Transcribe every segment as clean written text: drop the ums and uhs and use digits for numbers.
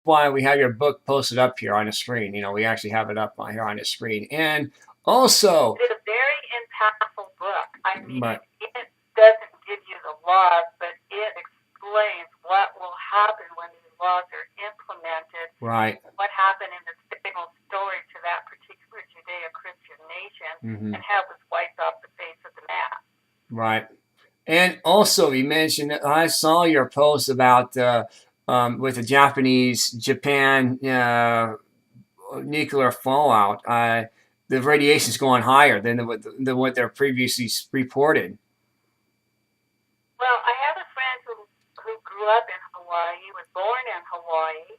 why we have your book posted up here on the screen. We actually have it up on here on the screen. And also, It is a very impactful book. I mean, but it doesn't give you the laws, but it explains what will happen when these laws are implemented, right. what happened in the signal story to that particular Judeo-Christian nation, Hmm. and how it was wiped off the face of the map. Right. And also, you mentioned, I saw your post about with the Japanese Japan nuclear fallout. The radiation's going higher than what they're previously reported. Well, I have a friend who grew up in Hawaii, was born in Hawaii.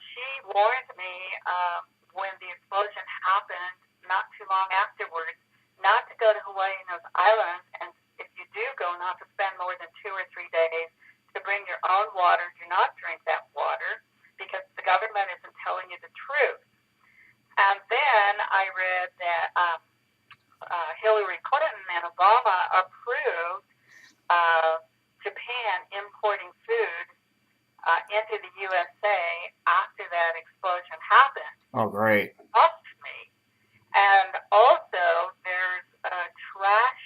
She warned me when the explosion happened, not too long afterwards, not to go to Hawaii and those islands, and if you do go, not to spend more than 2 or 3 days, to bring your own water. Do not drink that water because the government isn't telling you the truth. And then I read that Hillary Clinton and Obama approved Japan importing food into the USA after that explosion happened. Oh, great. Up to me. And also, there's trash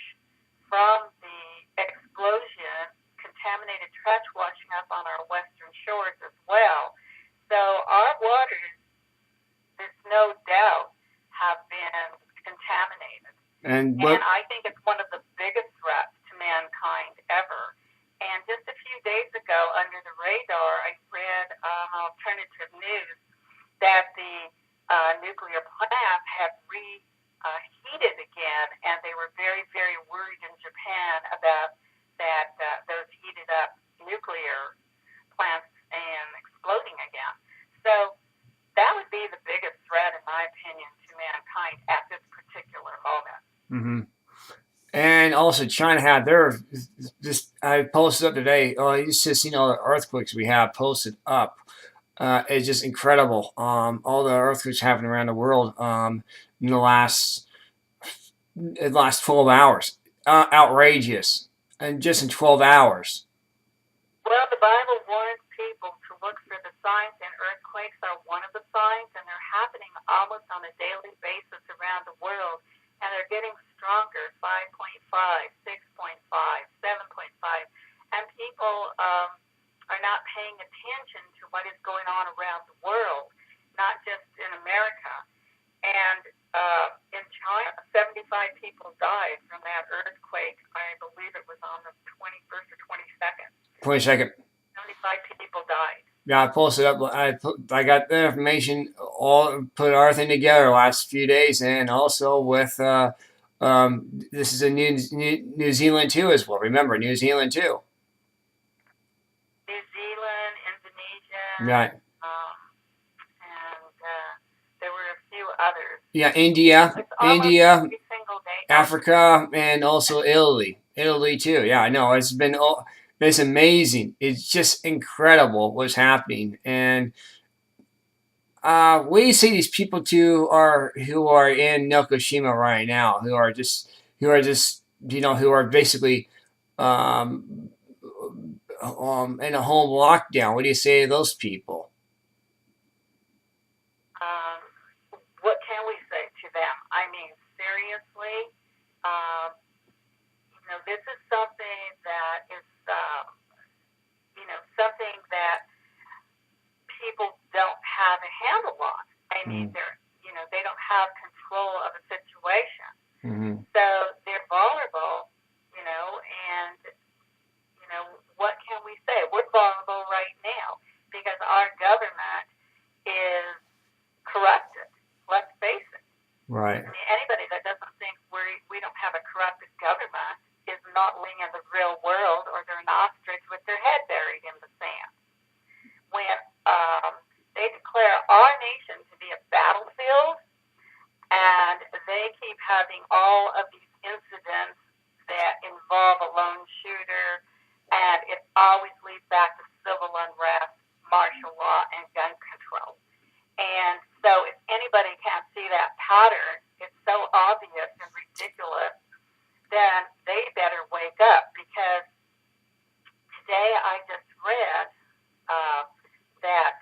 from the explosion, contaminated trash washing up on our western shores as well. So our waters, there's no doubt, have been contaminated. And And what? I think it's one of the biggest threats to mankind ever. And just a few days ago, under the radar, I read alternative news that the nuclear plant had reheated again, and they were very, very worried in Japan about that those heated up nuclear plants and exploding again. So that would be the biggest threat, in my opinion, to mankind at this particular moment. Hmm. And also, China had their just. I posted up today. Oh, it's just the earthquakes we have posted up. It's just incredible. All the earthquakes happening around the world in the last 12 hours. Outrageous, and just in 12 hours. Well, the Bible warns people to look for the signs, and earthquakes are one of the signs, and they're happening almost on a daily basis around the world, and they're getting stronger, 5.5, 6.5, 7.5, and people are not paying attention to what is going on around the world, not just in America. And in China, 75 people died from that earthquake. I believe it was on the 21st or 22nd. 22nd. 75 people died. Yeah, I posted up. I got the information, all put everything together last few days, and also with this is a New Zealand too as well. Remember New Zealand too. New Zealand, Indonesia, Right. and there were a few others. Yeah, India, It's almost India, every single day. Africa, and also Italy. Italy too. Yeah, I know. It's amazing. It's just incredible what's happening. And what do you say these people too are who are in Nokoshima right now, who are basically um, in a home lockdown? What do you say to those people? Um, what can we say to them? I mean, seriously, um, this is something that is, something that people don't have a handle on. I mean, Mm-hmm. they don't have control of a situation. Mm-hmm. So they're vulnerable, and, what can we say? We're vulnerable right now because our government is corrupted. Let's face it. Right. I mean, anybody that doesn't think we don't have a corrupted government is not living in the real world, or they're an ostrich with their head buried in the sand. When they declare our nation to be a battlefield, and they keep having all of these incidents that involve a lone shooter, and it always leads back to civil unrest, martial law, and gun control. And so if anybody can't see that pattern, it's so obvious and ridiculous, then they better wake up, because today I just read that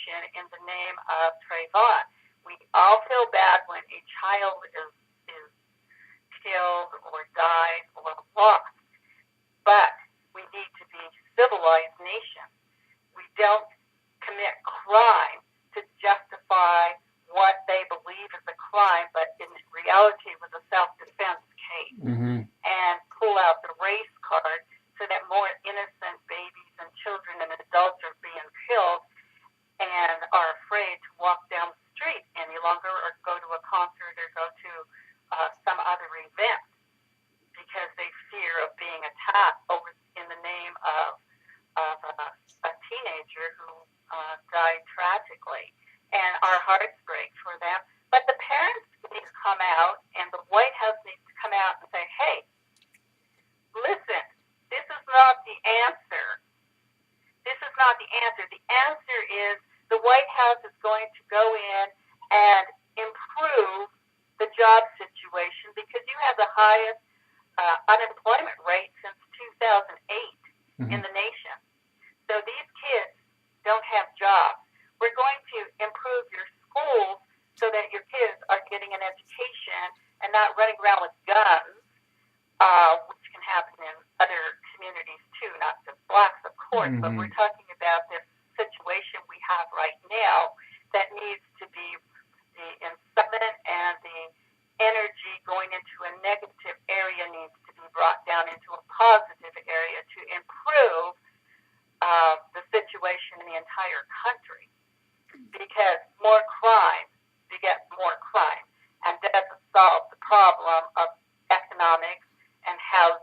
nation in the name of Trayvon. We all feel bad when a child is killed or died or lost, but we need to be civilized nations. We don't commit crime to justify what they believe is a crime, but in reality it was a self-defense case. Mm-hmm. And pull out the race card so that more innocent babies and children and adults are being killed and are afraid to walk down the street any longer or go to a concert or go to some other event because they fear of being attacked over in the name of a teenager who died tragically. And our hearts break for them. But the parents need to come out, and the White House needs to come out and say, hey, listen, this is not the answer. This is not the answer. The answer is the White House is going to go in and improve the job situation because you have the highest unemployment rate since 2008 in the nation. So these kids don't have jobs. We're going to improve your schools so that your kids are getting an education and not running around with guns, which can happen in other communities too, not just blacks, of course, but we're talking about this situation we have right now that needs to be the incitement and the energy going into a negative area needs to be brought down into a positive area to improve the situation in the entire country. Because more crime begets more crime and doesn't solve the problem of economics and how